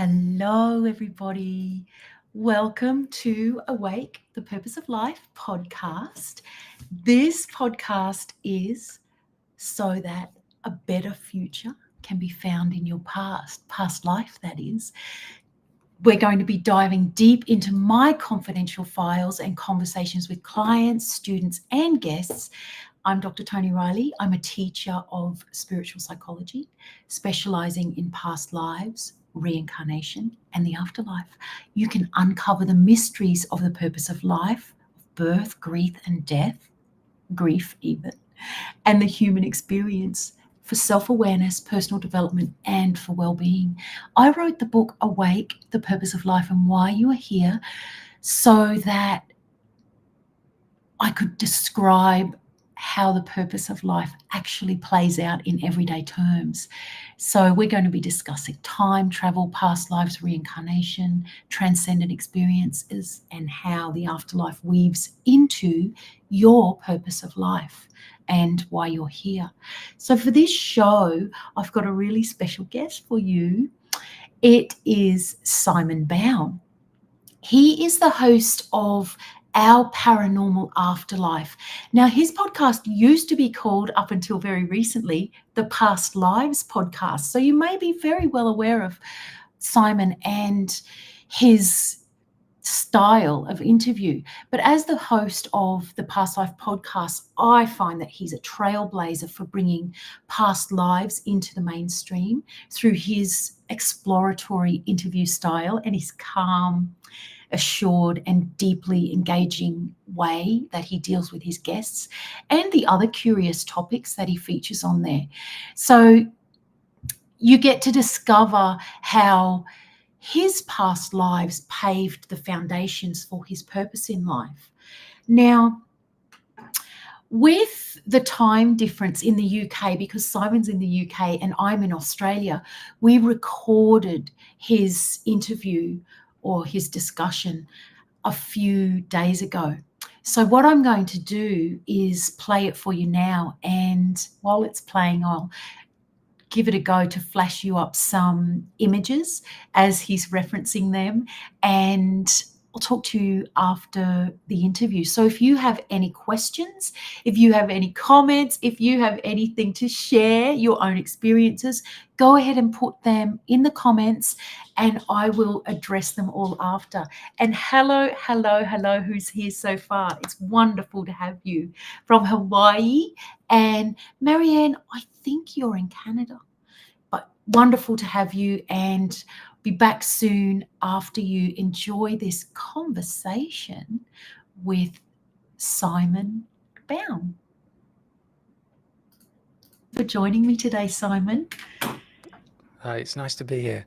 Hello, everybody. Welcome to Awake, the Purpose of Life podcast. This podcast is so that a better future can be found in your past life, that is. We're going to be diving deep into my confidential files and conversations with clients, students, and guests. I'm Dr. Toni Reilly. I'm a teacher of spiritual psychology, specializing in past lives, reincarnation, and the afterlife. You can uncover the mysteries of the purpose of life, birth, grief, and death, grief even, and the human experience for self-awareness, personal development, and for well-being. I wrote the book Awake, the Purpose of Life and Why You Are Here, so that I could describe how the purpose of life actually plays out in everyday terms. So we're going to be discussing time travel, past lives, reincarnation, transcendent experiences, and how the afterlife weaves into your purpose of life and why you're here. So for this show, I've got a really special guest for you. It is Simon Bown. He is the host of Our Paranormal Afterlife. Now, his podcast used to be called, up until very recently, the Past Lives podcast. So you may be very well aware of Simon and his style of interview. But as the host of the Past Life podcast, I find that he's a trailblazer for bringing past lives into the mainstream through his exploratory interview style and his calm, assured, and deeply engaging way that he deals with his guests and the other curious topics that he features on there. So you get to discover how his past lives paved the foundations for his purpose in life. Now, with the time difference in the UK, because Simon's in the UK and I'm in Australia, we recorded his interview or his discussion a few days ago. So what I'm going to do is play it for you now, and while it's playing, I'll give it a go to flash you up some images as he's referencing them, and I'll talk to you after the interview. So if you have any questions, if you have any comments, if you have anything to share, your own experiences, go ahead and put them in the comments and I will address them all after. And hello, who's here so far? It's wonderful to have you from Hawaii. And Marianne, I think you're in Canada, but wonderful to have you, and be back soon after you enjoy this conversation with Simon Bown. For joining me today, Simon. It's nice to be here.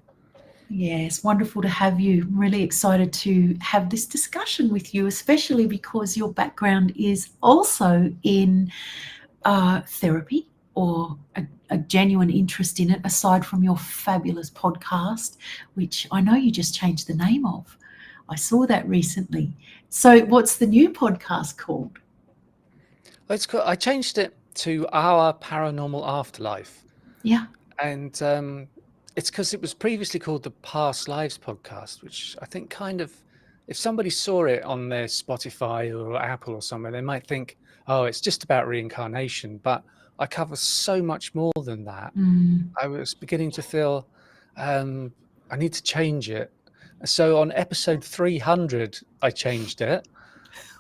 Yes, wonderful to have you. Really excited to have this discussion with you, especially because your background is also in therapy, or a genuine interest in it, aside from your fabulous podcast, which I know you just changed the name of. I saw that recently. So what's the new podcast called? Well, it's cool. I changed it to Our Paranormal Afterlife. Yeah. And it's because it was previously called the Past Lives podcast, which I think kind of, if somebody saw it on their Spotify or Apple or somewhere, they might think, oh, it's just about reincarnation. But I cover so much more than that. I was beginning to feel I need to change it. So on episode 300, I changed it.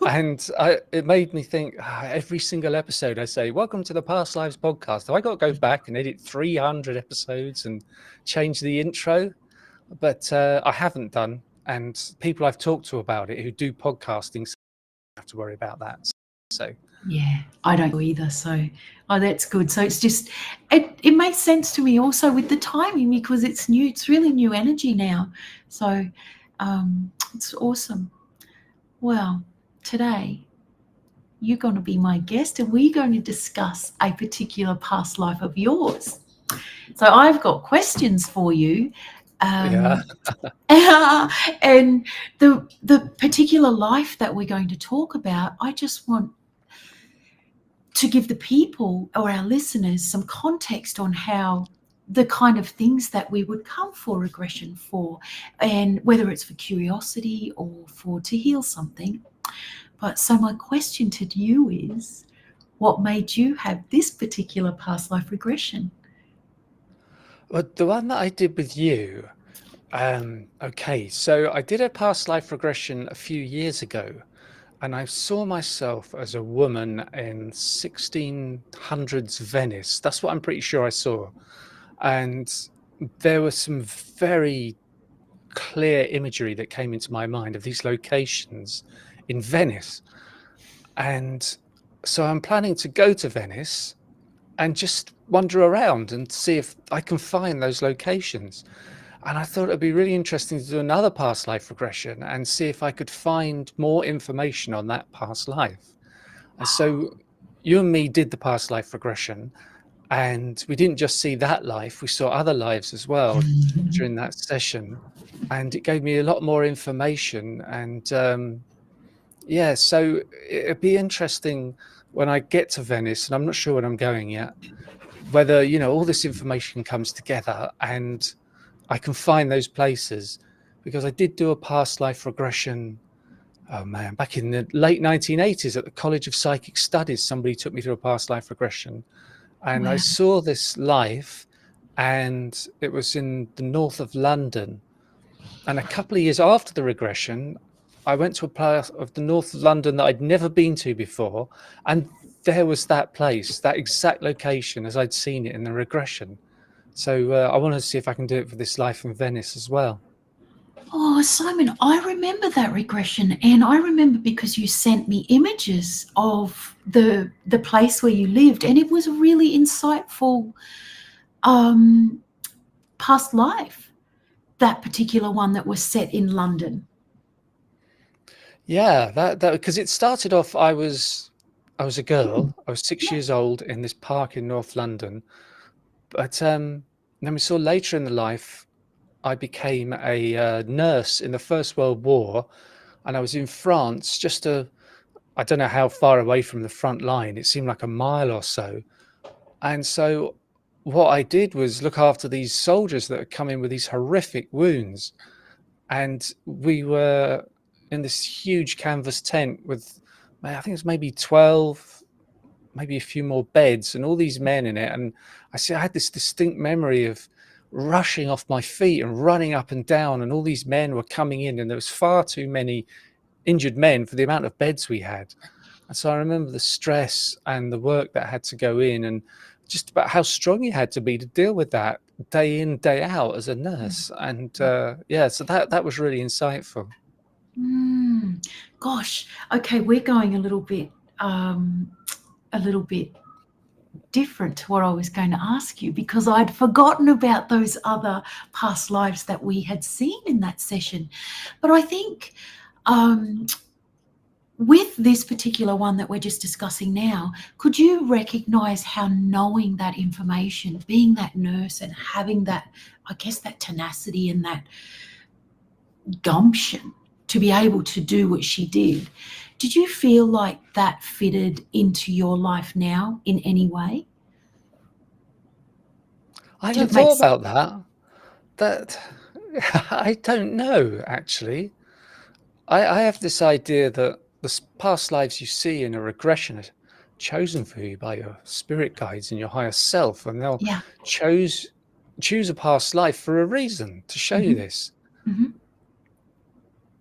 And it made me think, every single episode I say, welcome to the Past Lives podcast. Have I got to go back and edit 300 episodes and change the intro? But I haven't done. And people I've talked to about it who do podcasting have to worry about that. So yeah, I don't either. So, that's good. So it's just, it makes sense to me also with the timing, because it's new. It's really new energy now. So it's awesome. Well, today you're going to be my guest and we're going to discuss a particular past life of yours. So I've got questions for you. yeah. And the particular life that we're going to talk about, I just want to give the people or our listeners some context on how the kind of things that we would come for regression for, and whether it's for curiosity or for to heal something. But so my question to you is, what made you have this particular past life regression? Well, the one that I did with you, okay, so I did a past life regression a few years ago, and I saw myself as a woman in 1600s Venice. That's what I'm pretty sure I saw. And there was some very clear imagery that came into my mind of these locations in Venice. And so I'm planning to go to Venice and just wander around and see if I can find those locations. And I thought it'd be really interesting to do another past life regression and see if I could find more information on that past life. And so you and me did the past life regression, and we didn't just see that life, we saw other lives as well during that session. And it gave me a lot more information. And yeah, so it'd be interesting when I get to Venice, and I'm not sure when I'm going yet, whether, you know, all this information comes together and I can find those places. Because I did do a past life regression, oh man, back in the late 1980s at the College of Psychic Studies. Somebody took me through a past life regression, and I Wow. saw this life, and it was in the north of London. And a couple of years after the regression, I went to a part of the north of London that I'd never been to before, and there was that place, that exact location as I'd seen it in the regression. So I want to see if I can do it for this life in Venice as well. Oh, Simon, I remember that regression, and I remember because you sent me images of the place where you lived, and it was a really insightful past life. That particular one that was set in London. Yeah, that because it started off, I was a girl. I was 6 years Yeah. old in this park in North London. But then we saw later in the life, I became a nurse in the First World War, and I was in France, I don't know how far away from the front line. It seemed like a mile or so. And so what I did was look after these soldiers that had come in with these horrific wounds. And we were in this huge canvas tent with, I think it's maybe 12, maybe a few more beds, and all these men in it. And I had this distinct memory of rushing off my feet and running up and down, and all these men were coming in, and there was far too many injured men for the amount of beds we had. And so I remember the stress and the work that had to go in, and just about how strong you had to be to deal with that day in, day out as a nurse. And yeah, so that was really insightful. Gosh, okay, we're going a little bit different to what I was going to ask you, because I'd forgotten about those other past lives that we had seen in that session. But I think with this particular one that we're just discussing now, could you recognize how knowing that information, being that nurse and having that, I guess, that tenacity and that gumption to be able to do what she did you feel like that fitted into your life now in any way? I Did haven't it make thought sense? about that. That I don't know, actually. I have this idea that the past lives you see in a regression are chosen for you by your spirit guides and your higher self, and they'll Yeah. choose a past life for a reason to show you Mm-hmm. this. Mm-hmm.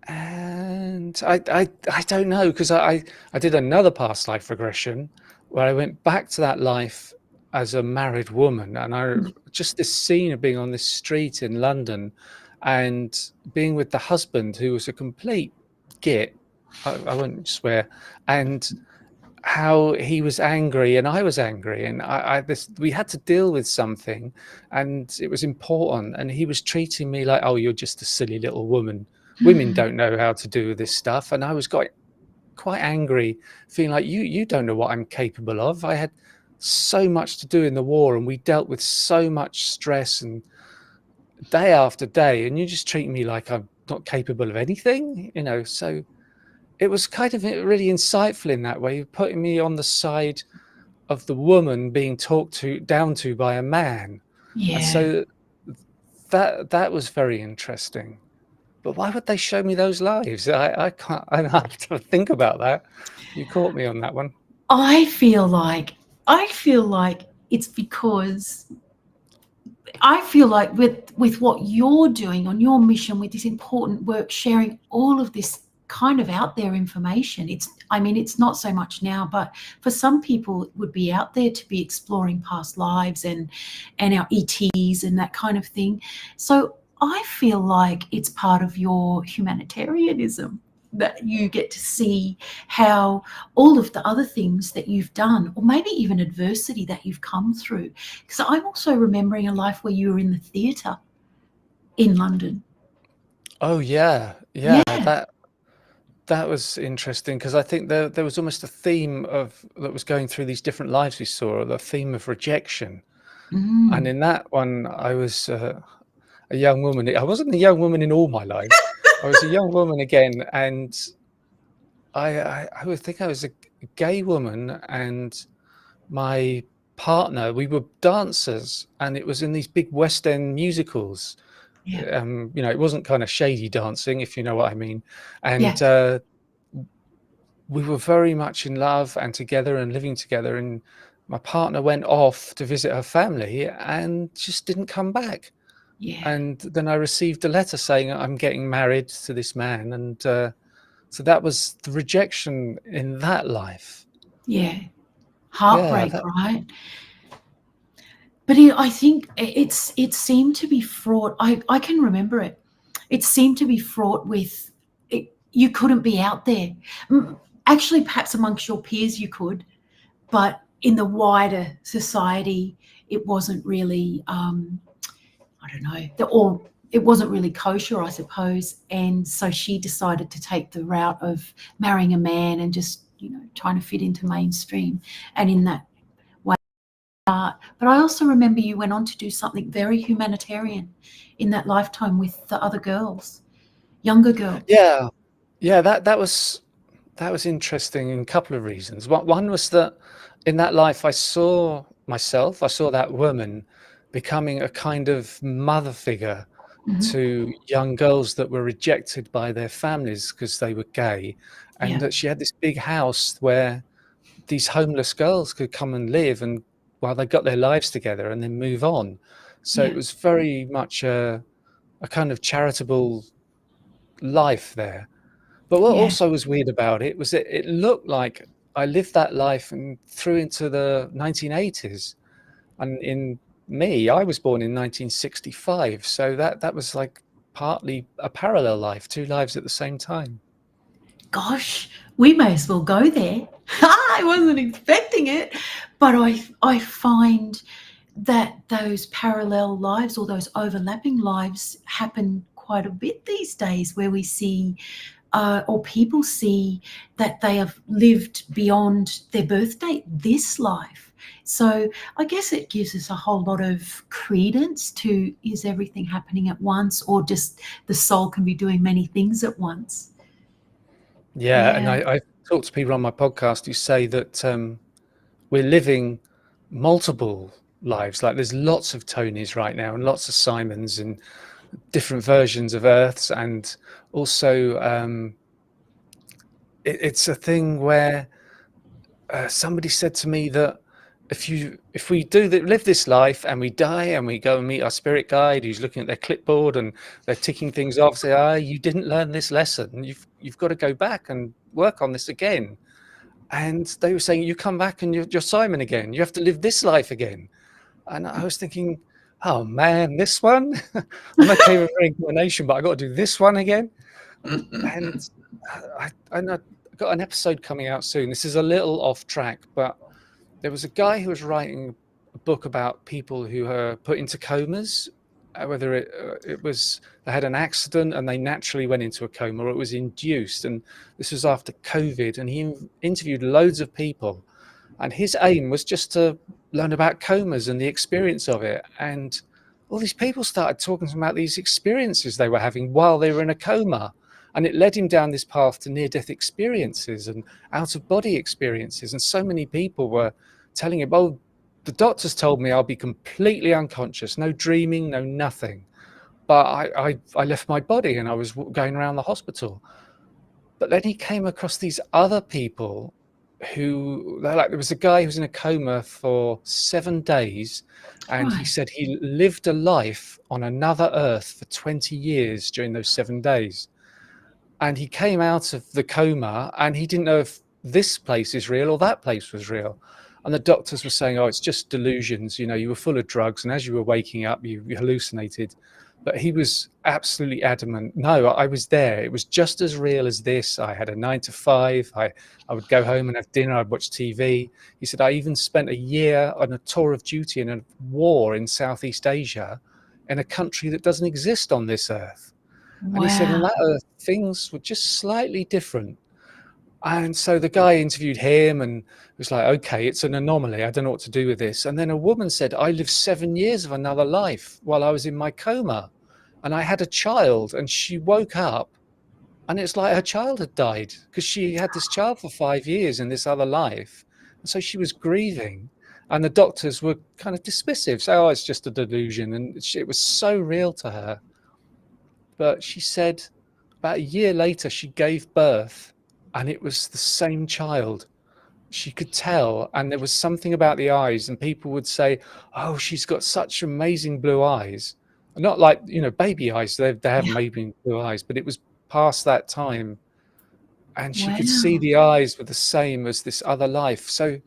And I don't know, because I did another past life regression where I went back to that life as a married woman, and I just this scene of being on this street in London and being with the husband who was a complete git. I won't swear. And how he was angry and I was angry, and we had to deal with something, and it was important, and he was treating me like, oh, you're just a silly little woman. Women don't know how to do this stuff. And I was quite angry, feeling like you don't know what I'm capable of. I had so much to do in the war, and we dealt with so much stress and day after day, and you just treat me like I'm not capable of anything, you know. So it was kind of really insightful in that way, putting me on the side of the woman being talked to down to by a man. And Yeah. so that was very interesting. But why would they show me those lives? I can't. I have to think about that. You caught me on that one. I feel like it's because I feel like with what you're doing on your mission with this important work, sharing all of this kind of out there information. It's not so much now, but for some people it would be out there to be exploring past lives and our ETs and that kind of thing. So I feel like it's part of your humanitarianism that you get to see how all of the other things that you've done, or maybe even adversity that you've come through. Because I'm also remembering a life where you were in the theatre in London. Oh yeah, yeah. Yeah. That was interesting because I think there was almost a theme of that was going through these different lives we saw, the theme of rejection. And Mm. in that one, I was a young woman. I wasn't a young woman in all my lives. I was a young woman again, and I would think I was a gay woman, and my partner, we were dancers, and it was in these big West End musicals. Yeah. It wasn't kind of shady dancing, if you know what I mean. Yeah. And we were very much in love and together and living together. And my partner went off to visit her family and just didn't come back. Yeah. And then I received a letter saying I'm getting married to this man. And so that was the rejection in that life. Yeah. Yeah, Heartbreak, that, right? But I think it seemed to be fraught. I can remember it. It seemed to be fraught with it, you couldn't be out there. Actually, perhaps amongst your peers you could, but in the wider society, it wasn't really. I don't know. It wasn't really kosher, I suppose. And so she decided to take the route of marrying a man and just trying to fit into mainstream, and in that way. But I also remember you went on to do something very humanitarian in that lifetime with the other girls, younger girls. yeah, yeah, that was interesting in a couple of reasons. One was that in that life, I saw myself, I saw that woman becoming a kind of mother figure Hmm. to young girls that were rejected by their families because they were gay, and Yeah. that she had this big house where these homeless girls could come and live and while they got their lives together and then move on. So Yeah. it was very much a kind of charitable life there. But what Yeah. also was weird about it was that it looked like I lived that life and through into the 1980s. And in me, I was born in 1965. So that was like partly a parallel life, two lives at the same time. Gosh, we may as well go there. I wasn't expecting it, but I find that those parallel lives or those overlapping lives happen quite a bit these days, where we see or people see that they have lived beyond their birth date this life. So I guess it gives us a whole lot of credence to, is everything happening at once, or just the soul can be doing many things at once? Yeah, and Yeah. I talk to people on my podcast who say that we're living multiple lives. Like there's lots of Tonys right now and lots of Simons and different versions of Earths, and also it's a thing where somebody said to me that if we live this life and we die and we go and meet our spirit guide who's looking at their clipboard and they're ticking things off, say, you didn't learn this lesson, you've got to go back and work on this again. And they were saying, you come back and you're Simon again, you have to live this life again. And I was thinking, oh man, this one. I'm okay with reincarnation, but I got to do this one again. And I know I've got an episode coming out soon. This is a little off track, but there was a guy who was writing a book about people who are put into comas, whether it was they had an accident and they naturally went into a coma, or it was induced. And this was after COVID, and he interviewed loads of people, and his aim was just to learn about comas and the experience of it. And all these people started talking to him about these experiences they were having while they were in a coma. And it led him down this path to near-death experiences and out-of-body experiences. And so many people were telling him, oh, the doctors told me I'll be completely unconscious, no dreaming, no nothing. But I left my body and I was going around the hospital. But then he came across these other people who, like, there was a guy who was in a coma for 7 days, and he Right. said he lived a life on another Earth for 20 years during those 7 days. And he came out of the coma and he didn't know if this place is real or that place was real. And the doctors were saying, oh, it's just delusions. You know, you were full of drugs, and as you were waking up, you hallucinated. But he was absolutely adamant. No, I was there. It was just as real as this. I had a 9 to 5. I would go home and have dinner. I'd watch TV. He said, I even spent a year on a tour of duty in a war in Southeast Asia in a country that doesn't exist on this earth. And he said, on Wow. that earth, things were just slightly different. And so the guy interviewed him and was like, okay, it's an anomaly. I don't know what to do with this. And then a woman said, I lived 7 years of another life while I was in my coma. And I had a child, and she woke up and it's like her child had died because she had this child for 5 years in this other life. And so she was grieving. And the doctors were kind of dismissive, say, oh, it's just a delusion. And it was so real to her. But she said about a year later, she gave birth and it was the same child. She could tell. And there was something about the eyes, and people would say, oh, she's got such amazing blue eyes. Not like, you know, baby eyes. They have Yeah. amazing blue eyes, but it was past that time. And she could see Wow. the eyes were the same as this other life. So,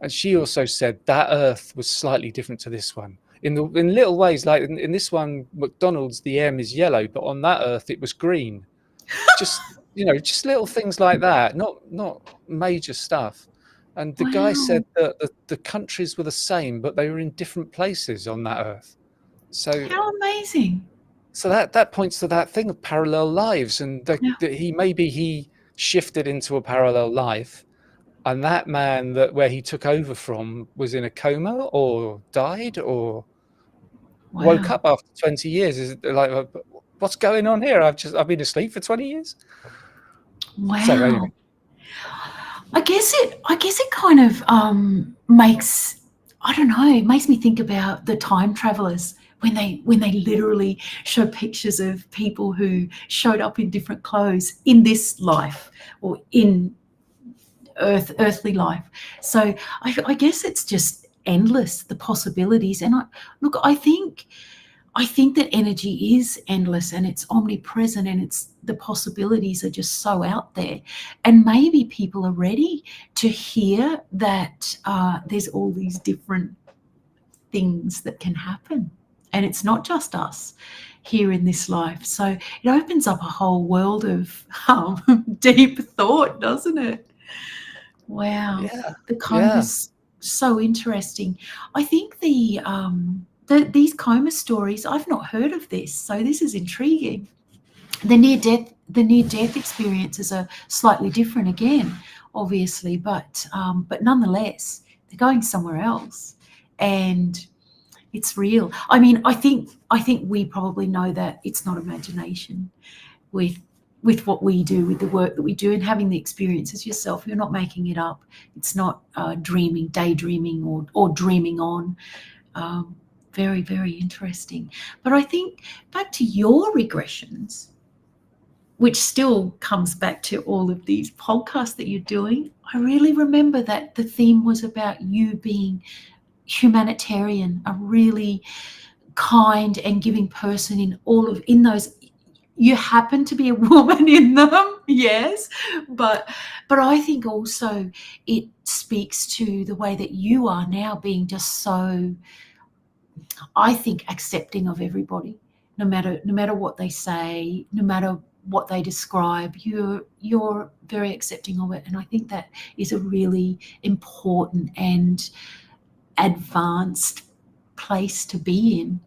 and she also said that Earth was slightly different to this one in little ways. Like in this one, McDonald's, the M is yellow, but on that Earth it was green. Just, you know, just little things like that. Not major stuff. And the guy said Wow. that the countries were the same, but they were in different places on that Earth. So How amazing. that points to that thing of parallel lives, and that he shifted into a parallel life. And that man where he took over from was in a coma or died or woke Wow. up after 20 years. Is it like, what's going on here? I've been asleep for 20 years. So anyway, Wow. I guess it kind of makes, I don't know, it makes me think about the time travelers when they literally show pictures of people who showed up in different clothes in this life or in earthly life. So I guess it's just endless, the possibilities. And I think that energy is endless and it's omnipresent, and it's the possibilities are just so out there. And maybe people are ready to hear that there's all these different things that can happen. And it's not just us here in this life. So it opens up a whole world of deep thought, doesn't it? Wow. yeah, The yeah, coma's so interesting. I think these coma stories, I've not heard of this, so this is intriguing. The near death experiences are slightly different again, obviously, but nonetheless, they're going somewhere else, and it's real. I mean, I think we probably know that it's not imagination with what we do, with the work that we do, and having the experiences yourself. You're not making it up. It's not daydreaming, or dreaming on. Very, very interesting. But I think back to your regressions, which still comes back to all of these podcasts that you're doing. I really remember that the theme was about you being humanitarian, a really kind and giving person in those. You happen to be a woman in them, yes, but I think also it speaks to the way that you are now, being just so, I think, accepting of everybody, no matter what they say, no matter what they describe. You're very accepting of it, and I think that is a really important and advanced place to be in.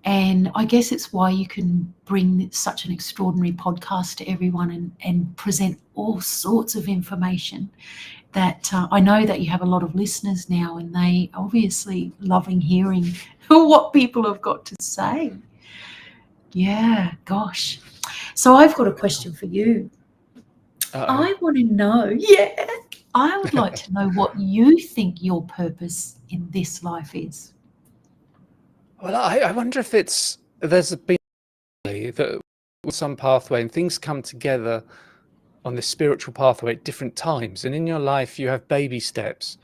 And I guess it's why you can bring such an extraordinary podcast to everyone, and present all sorts of information that I know that you have a lot of listeners now, and they obviously loving hearing what people have got to say. Yeah, gosh. So I've got a question for you. uh-oh. I want to know, yeah, I would like to know what you think your purpose in this life is. Well, I wonder if there's been that some pathway and things come together on this spiritual pathway at different times. And in your life, you have baby steps.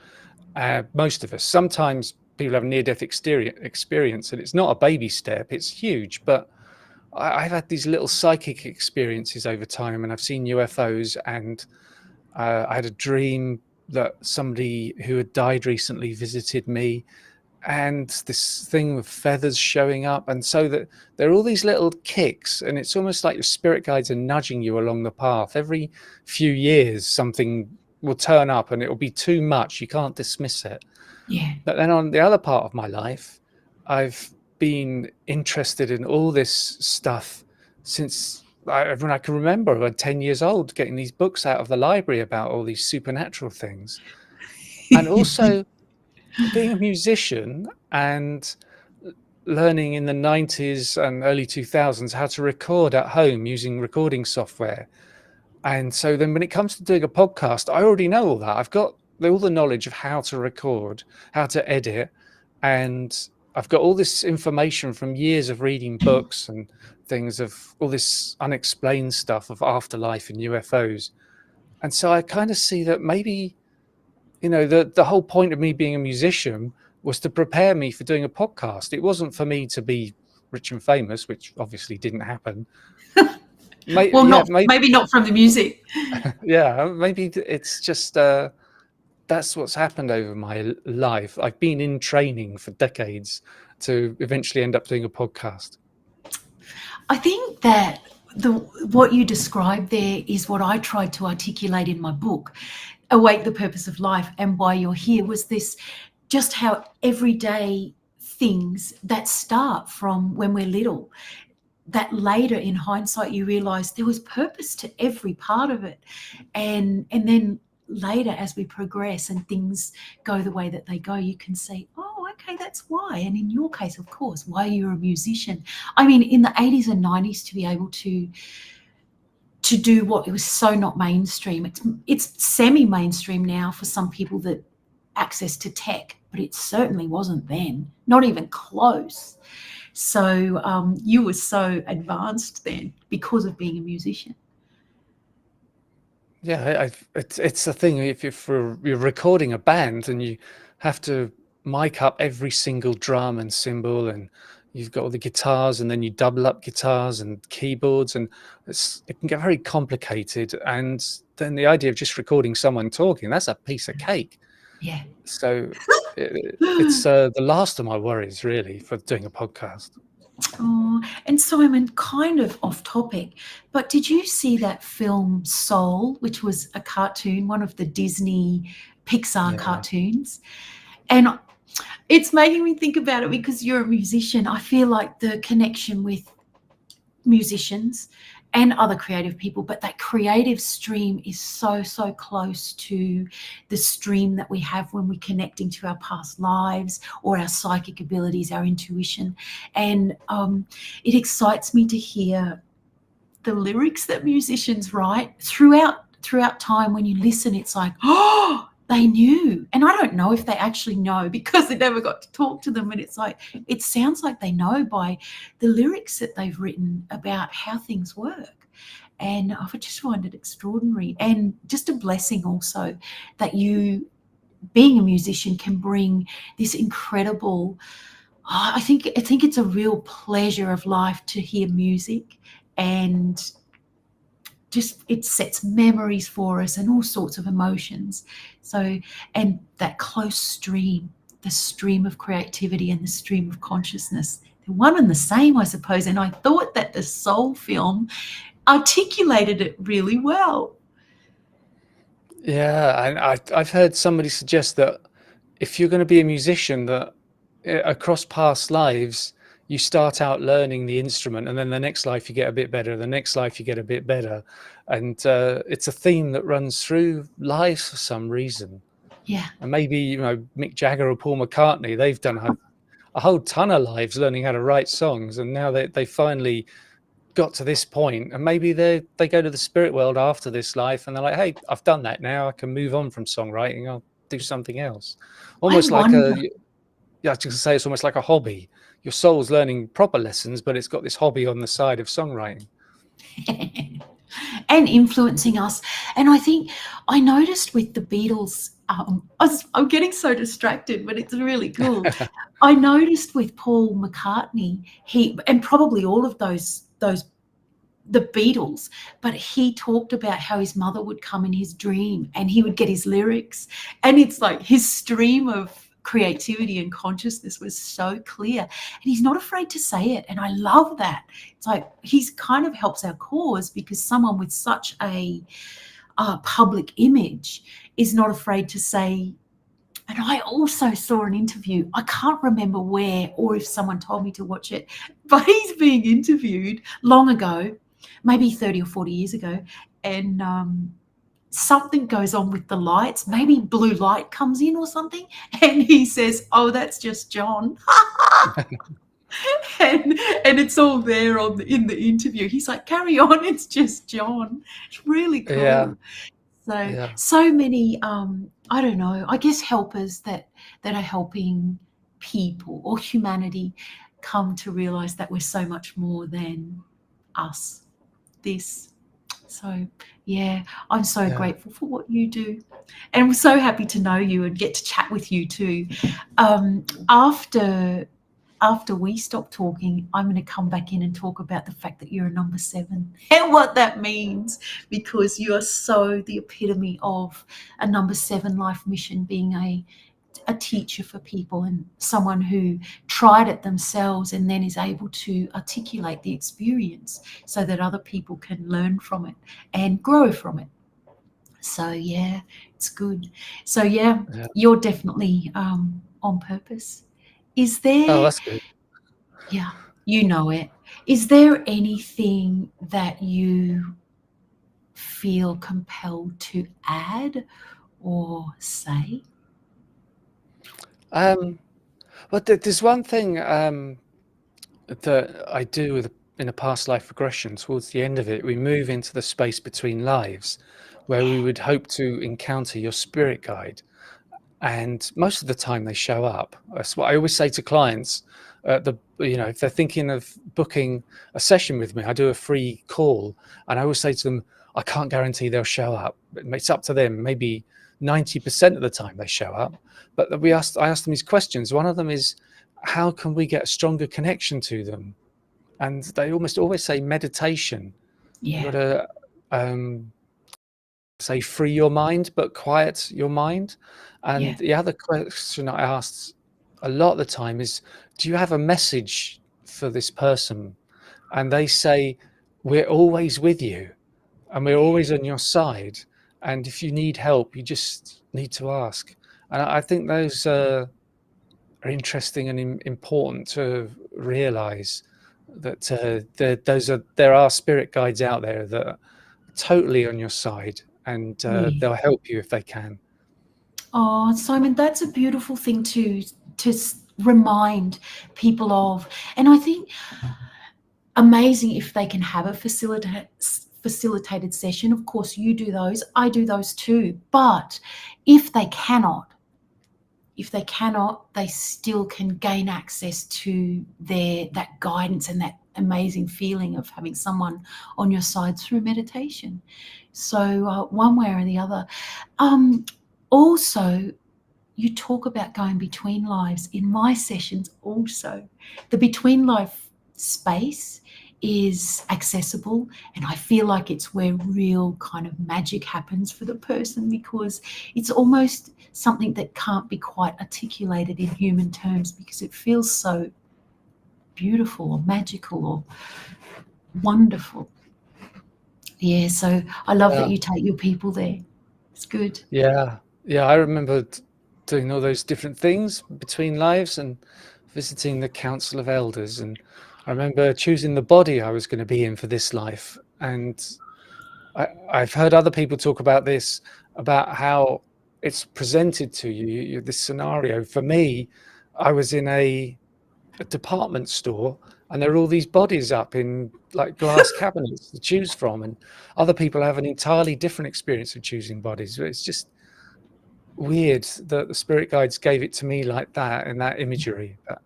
Most of us, sometimes people have near-death experience, and it's not a baby step, it's huge. But I've had these little psychic experiences over time, and I've seen UFOs, and I had a dream that somebody who had died recently visited me, and this thing with feathers showing up. And so that there are all these little kicks, and it's almost like your spirit guides are nudging you along the path. Every few years something will turn up and it will be too much, you can't dismiss it. Yeah. But then on the other part of my life, I've been interested in all this stuff since when I can remember. I was 10 years old, getting these books out of the library about all these supernatural things. And also being a musician and learning in the 90s and early 2000s how to record at home using recording software. And so then when it comes to doing a podcast, I already know all that. I've got all the knowledge of how to record, how to edit, and I've got all this information from years of reading books and things, of all this unexplained stuff of afterlife and UFOs. And so I kind of see that maybe, the whole point of me being a musician was to prepare me for doing a podcast. It wasn't for me to be rich and famous, which obviously didn't happen. Well, maybe not from the music. Yeah, maybe it's just that's what's happened over my life. I've been in training for decades to eventually end up doing a podcast. I think that what you described there is what I tried to articulate in my book, Awake the Purpose of Life, and why you're here, was this, just how everyday things that start from when we're little, that later in hindsight you realize there was purpose to every part of it, and then later as we progress and things go the way that they go, you can see, oh, okay, that's why. And in your case, of course, why you're a musician. I mean, in the 80s and 90s, to be able to do what, it was so not mainstream. It's semi-mainstream now for some people, that access to tech, but it certainly wasn't then, not even close. So you were so advanced then because of being a musician. Yeah, it's a thing. If you're recording a band and you have to mic up every single drum and cymbal, and you've got all the guitars, and then you double up guitars and keyboards, and it can get very complicated. And then the idea of just recording someone talking, that's a piece of cake. Yeah. So it's the last of my worries, really, for doing a podcast. Oh, and Simon, kind of off topic, but did you see that film Soul, which was a cartoon, one of the Disney Pixar cartoons? And it's making me think about it because you're a musician. I feel like the connection with musicians and other creative people, but that creative stream is so close to the stream that we have when we're connecting to our past lives or our psychic abilities, our intuition. And it excites me to hear the lyrics that musicians write throughout time. When you listen, it's like, oh, they knew. And I don't know if they actually know, because they never got to talk to them. And it's like, it sounds like they know by the lyrics that they've written about how things work. And I just find it extraordinary, and just a blessing also that you, being a musician, can bring this incredible, I think it's a real pleasure of life to hear music, and just, it sets memories for us and all sorts of emotions. So, and that close stream, the stream of creativity and the stream of consciousness, they're one and the same, I suppose. And I thought that the Soul film articulated it really well. Yeah, and I've heard somebody suggest that if you're going to be a musician, that across past lives, you start out learning the instrument, and then the next life you get a bit better, the next life you get a bit better. And it's a theme that runs through lives for some reason. Yeah. And maybe, Mick Jagger or Paul McCartney, they've done a whole ton of lives learning how to write songs, and now they finally got to this point, and maybe they go to the spirit world after this life, and they're like, hey, I've done that now, I can move on from songwriting, I'll do something else. I Almost like wonder. yeah, I was going to say, it's almost like a hobby. Your soul's learning proper lessons, but it's got this hobby on the side of songwriting. And influencing us. And I think I noticed with the Beatles, I'm getting so distracted, but it's really cool. I noticed with Paul McCartney, and probably all of those the Beatles, but he talked about how his mother would come in his dream and he would get his lyrics, and it's like his stream of creativity and consciousness was so clear, and he's not afraid to say it, and I love that. It's like he's kind of helps our cause, because someone with such a public image is not afraid to say. And I also saw an interview, I can't remember where or if someone told me to watch it, but he's being interviewed long ago, maybe 30 or 40 years ago, and something goes on with the lights, maybe blue light comes in or something, and he says, oh, that's just John. and it's all there in the interview. He's like, carry on, it's just John. It's really cool. Yeah. So many, I don't know, I guess helpers that are helping people or humanity come to realize that we're so much more than us, this. So yeah, I'm so grateful for what you do, and I'm so happy to know you and get to chat with you too. After we stop talking, I'm going to come back in and talk about the fact that you're a number 7 and what that means, because you are so the epitome of a number 7 life mission, being a teacher for people and someone who tried it themselves and then is able to articulate the experience so that other people can learn from it and grow from it. So yeah, it's good. So yeah. You're definitely on purpose. Is there... Oh, that's good. Yeah, you know it. Is there anything that you feel compelled to add or say? Well, there's one thing that I do in a past life regression. Towards the end of it, we move into the space between lives, where we would hope to encounter your spirit guide. And most of the time they show up. That's what I always say to clients. If they're thinking of booking a session with me, I do a free call, and I always say to them, I can't guarantee they'll show up. It's up to them. Maybe 90% of the time they show up. But I asked them these questions. One of them is, how can we get a stronger connection to them? And they almost always say meditation. Yeah. You've got to say free your mind, but quiet your mind. And the other question I asked a lot of the time is, do you have a message for this person? And they say, we're always with you and we're always on your side. And if you need help, you just need to ask. And I think those are interesting and important to realize, that there are spirit guides out there that are totally on your side, and they'll help you if they can. Oh, Simon, that's a beautiful thing to remind people of. And I think amazing if they can have a facilitated session. Of course, you do those, I do those too. But if they cannot, they still can gain access to that guidance and that amazing feeling of having someone on your side through meditation. So one way or the other. Also, you talk about going between lives. In my sessions also, the between life space is accessible, and I feel like it's where real kind of magic happens for the person, because it's almost something that can't be quite articulated in human terms, because it feels so beautiful or magical or wonderful. Yeah, so I love that you take your people there. It's good. Yeah, I remember doing all those different things between lives and visiting the Council of Elders, and I remember choosing the body I was going to be in for this life. And I've heard other people talk about this, about how it's presented to you, this scenario. For me, I was in a department store, and there are all these bodies up in like glass cabinets to choose from, and other people have an entirely different experience of choosing bodies. It's just weird that the spirit guides gave it to me like that in that imagery. But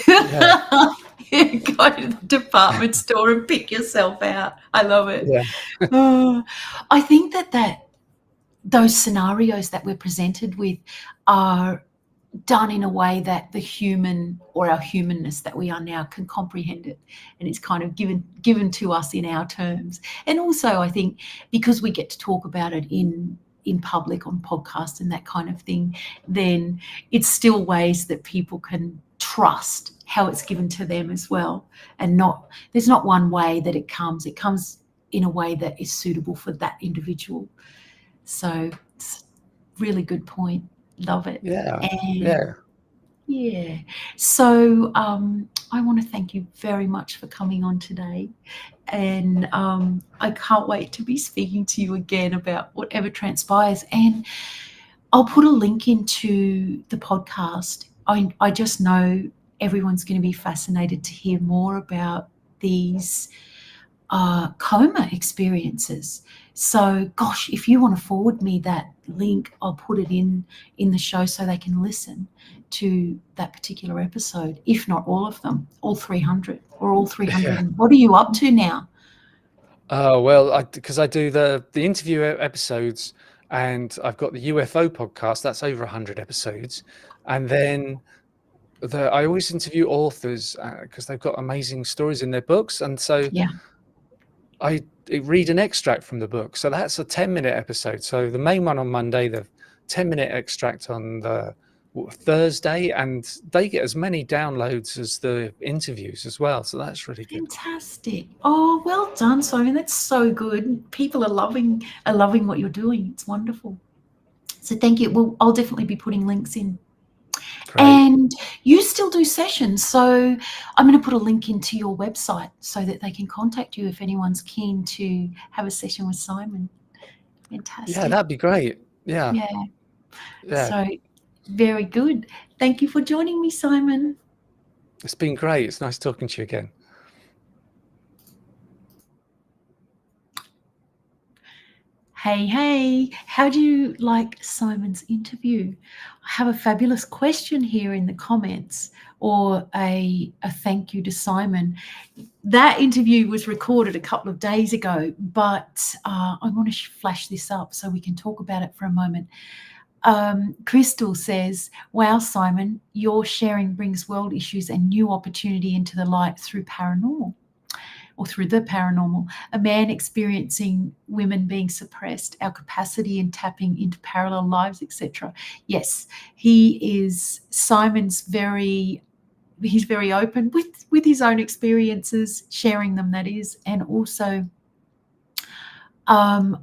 yeah, Go to the department store and pick yourself out. I love it. yeah, I think that those scenarios that we're presented with are done in a way that the human or our humanness that we are now can comprehend it, and it's kind of given to us in our terms. And also I think because we get to talk about it in public on podcasts and that kind of thing, then it's still ways that people can trust how it's given to them as well, and there's not one way that it comes in a way that is suitable for that individual. So it's a really good point. Love it. yeah, And yeah. yeah. So I want to thank you very much for coming on today. And I can't wait to be speaking to you again about whatever transpires. And I'll put a link into the podcast. I just know everyone's going to be fascinated to hear more about these coma experiences. So gosh, if you want to forward me that link, I'll put it in the show so they can listen to that particular episode, if not all of them, all 300 or all 300. Yeah. What are you up to now? Oh well, because I do the interview episodes, and I've got the UFO podcast. That's over 100 episodes, and then I always interview authors because they've got amazing stories in their books, and so Yeah. I read an extract from the book. So that's a 10-minute episode. So the main one on Monday, the 10-minute extract on the Thursday, and they get as many downloads as the interviews as well. So that's really good. Fantastic. Oh, well done, Simon. That's so good. People are loving what you're doing. It's wonderful. So thank you. Well, I'll definitely be putting links in. Great. And you still do sessions. So I'm going to put a link into your website so that they can contact you if anyone's keen to have a session with Simon. Fantastic. Yeah, that'd be great. Yeah. Yeah. Yeah. So very good. Thank you for joining me, Simon. It's been great. It's nice talking to you again. Hey, how do you like Simon's interview? I have a fabulous question here in the comments, or a thank you to Simon. That interview was recorded a couple of days ago, but I want to flash this up so we can talk about it for a moment. Crystal says, wow, Simon, your sharing brings world issues and new opportunity into the light through paranormal. Or through the paranormal, a man experiencing women being suppressed, our capacity in tapping into parallel lives, etc. Yes, Simon's he's very open with his own experiences, sharing them, that is. And also I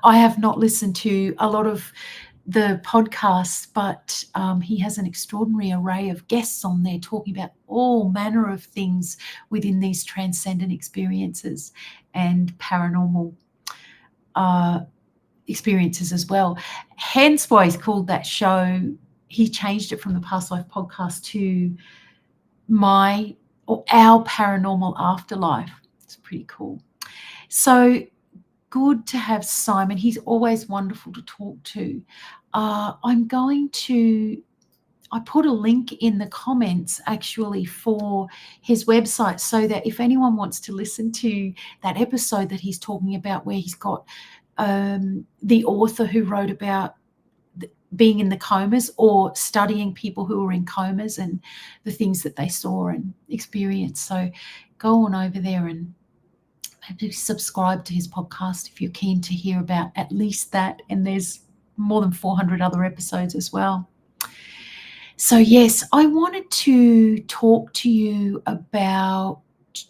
have not listened to a lot of the podcasts, but he has an extraordinary array of guests on there talking about all manner of things within these transcendent experiences and paranormal experiences as well. Hence why he's called that show, he changed it from the Past Life podcast to Our Paranormal Afterlife. It's pretty cool. So good to have Simon. He's always wonderful to talk to. I put a link in the comments actually for his website, so that if anyone wants to listen to that episode that he's talking about, where he's got the author who wrote about being in the comas or studying people who were in comas and the things that they saw and experienced. So go on over there and subscribe to his podcast if you're keen to hear about at least that. And there's more than 400 other episodes as well. So yes, I wanted to talk to you about,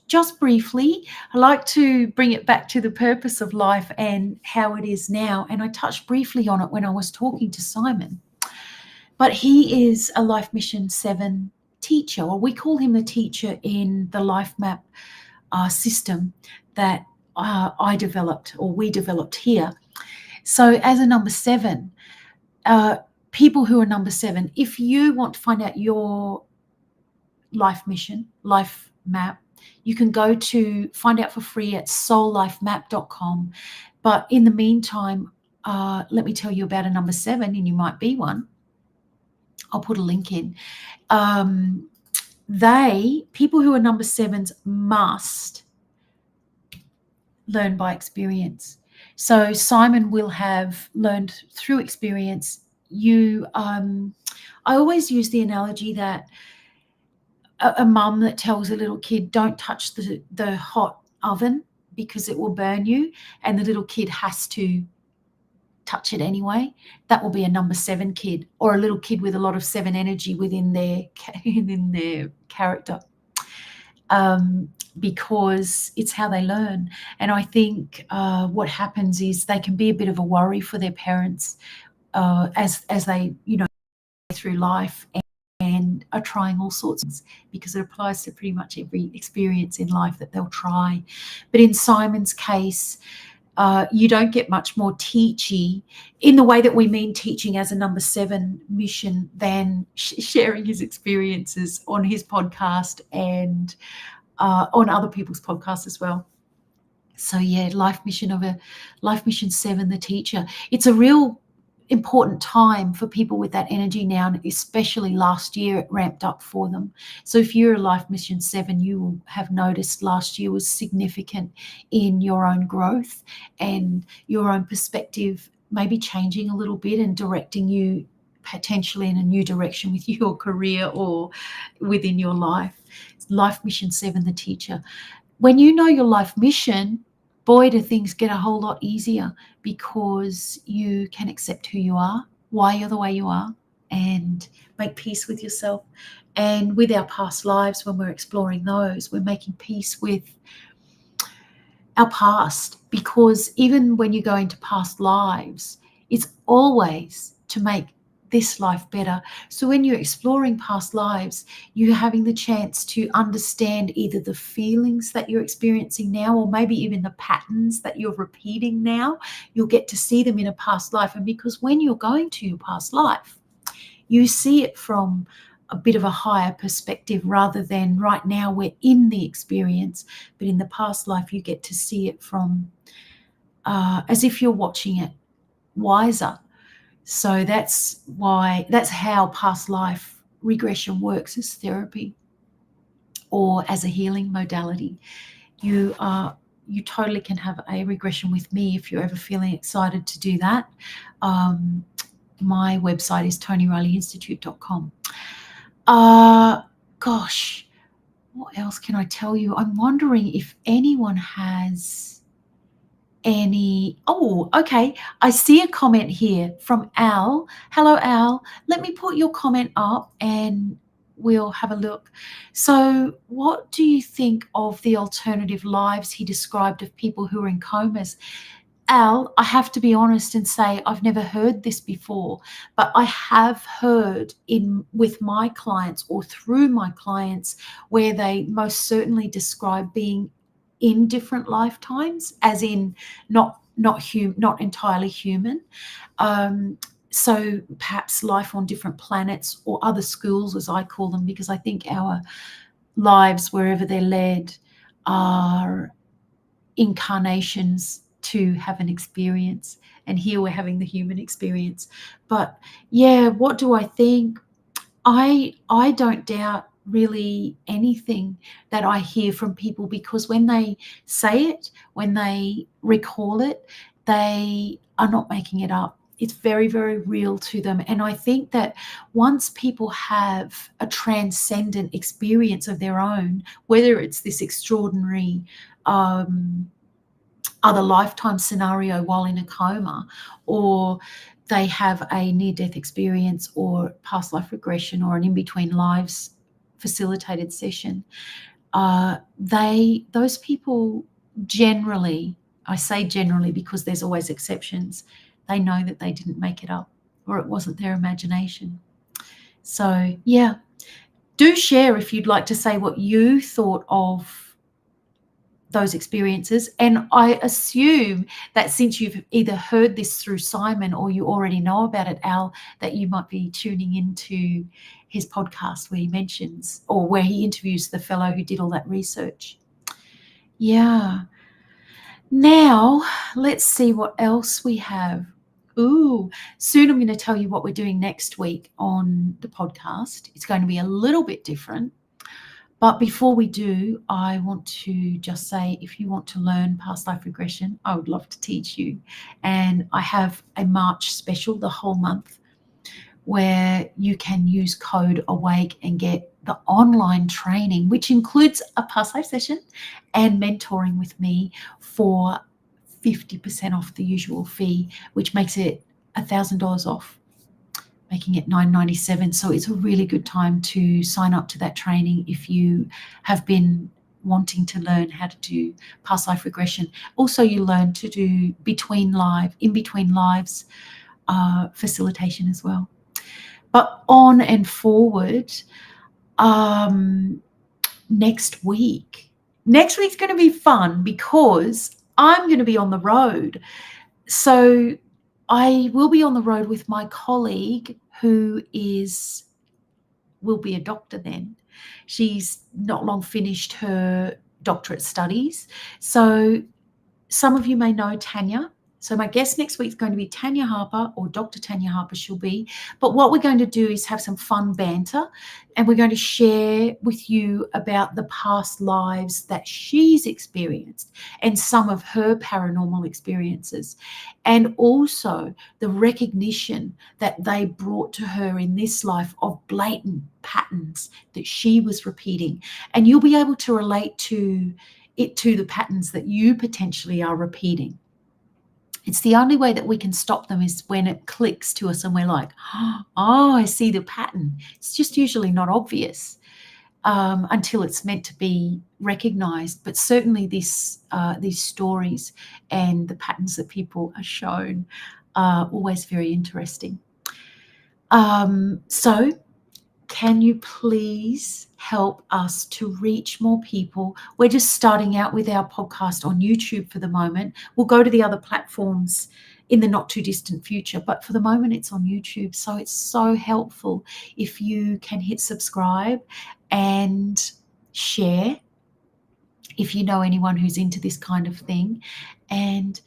just briefly, I like to bring it back to the purpose of life and how it is now. And I touched briefly on it when I was talking to Simon. But he is a Life Mission 7 teacher, or we call him the teacher in the Life Map system that I developed, or we developed here. So as a number 7, people who are number 7, if you want to find out your life mission, life map. You can go to find out for free at soullifemap.com. But in the meantime, let me tell you about a number 7, and you might be one. I'll put a link in. People who are number 7s must learn by experience. So Simon will have learned through experience. I always use the analogy that a mum that tells a little kid, don't touch the hot oven because it will burn you, and the little kid has to touch it anyway. That will be a number 7 kid, or a little kid with a lot of 7 energy within their character, because it's how they learn. And I think what happens is they can be a bit of a worry for their parents as they through life and are trying all sorts of things, because it applies to pretty much every experience in life that they'll try. But in Simon's case, you don't get much more teachy in the way that we mean teaching as a number 7 mission than sharing his experiences on his podcast and on other people's podcasts as well. So yeah, life mission 7, the teacher. It's a real important time for people with that energy now, and especially last year it ramped up for them. So if you're a life mission 7, you will have noticed last year was significant in your own growth and your own perspective, maybe changing a little bit and directing you potentially in a new direction with your career or within your life. Life mission 7, the teacher. When you know your life mission, boy, do things get a whole lot easier, because you can accept who you are, why you're the way you are, and make peace with yourself. And with our past lives, when we're exploring those, we're making peace with our past, because even when you go into past lives, it's always to make this life better. So when you're exploring past lives, you're having the chance to understand either the feelings that you're experiencing now, or maybe even the patterns that you're repeating now. You'll get to see them in a past life. And because when you're going to your past life, you see it from a bit of a higher perspective, rather than right now we're in the experience, but in the past life you get to see it from as if you're watching it wiser. So that's how past life regression works as therapy or as a healing modality. You totally can have a regression with me if you're ever feeling excited to do that. My website is tonireillyinstitute.com. Gosh, what else can I tell you? I'm wondering if anyone has any. Oh, okay. I see a comment here from Al. Hello, Al. Let me put your comment up and we'll have a look. So what do you think of the alternative lives he described of people who are in comas? Al, I have to be honest and say I've never heard this before, but I have heard with my clients or through my clients where they most certainly describe being in different lifetimes, as in not entirely human. So perhaps life on different planets or other schools, as I call them, because I think our lives, wherever they're led, are incarnations to have an experience, and here we're having the human experience. But yeah, what do I think? I don't doubt really anything that I hear from people, because when they say it, when they recall it, they are not making it up. It's very, very real to them. And I think that once people have a transcendent experience of their own, whether it's this extraordinary other lifetime scenario while in a coma, or they have a near-death experience or past life regression or an in-between lives facilitated session, those people generally, I say generally because there's always exceptions, they know that they didn't make it up or it wasn't their imagination. So yeah, do share if you'd like to say what you thought of those experiences. And I assume that since you've either heard this through Simon or you already know about it, Al, that you might be tuning into his podcast where he mentions, or where he interviews the fellow who did all that research. Yeah. Now, let's see what else we have. Ooh, soon I'm going to tell you what we're doing next week on the podcast. It's going to be a little bit different. But before we do, I want to just say, if you want to learn past life regression, I would love to teach you. And I have a March special the whole month where you can use code AWAKE and get the online training, which includes a past life session and mentoring with me for 50% off the usual fee, which makes it $1,000 off, making it $997. So it's a really good time to sign up to that training if you have been wanting to learn how to do past life regression. Also, you learn to do in between lives facilitation as well. But on and forward, next week's going to be fun because I'm going to be on the road. So I will be on the road with my colleague who will be a doctor then. She's not long finished her doctorate studies. So some of you may know Tanya. So my guest next week is going to be Tanya Harper, or Dr. Tanya Harper she'll be. But what we're going to do is have some fun banter, and we're going to share with you about the past lives that she's experienced and some of her paranormal experiences, and also the recognition that they brought to her in this life of blatant patterns that she was repeating. And you'll be able to relate to the patterns that you potentially are repeating. It's the only way that we can stop them is when it clicks to us and we're like, oh, I see the pattern. It's just usually not obvious until it's meant to be recognized. But certainly these stories and the patterns that people are shown are always very interesting. So can you please help us to reach more people? We're just starting out with our podcast on YouTube for the moment. We'll go to the other platforms in the not too distant future, but for the moment it's on YouTube. So it's so helpful if you can hit subscribe and share if you know anyone who's into this kind of thing. And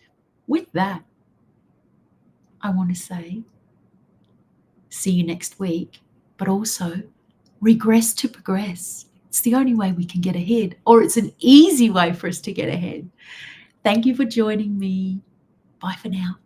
with that, I want to say, see you next week, but also regress to progress. It's the only way we can get ahead, or it's an easy way for us to get ahead. Thank you for joining me. Bye for now.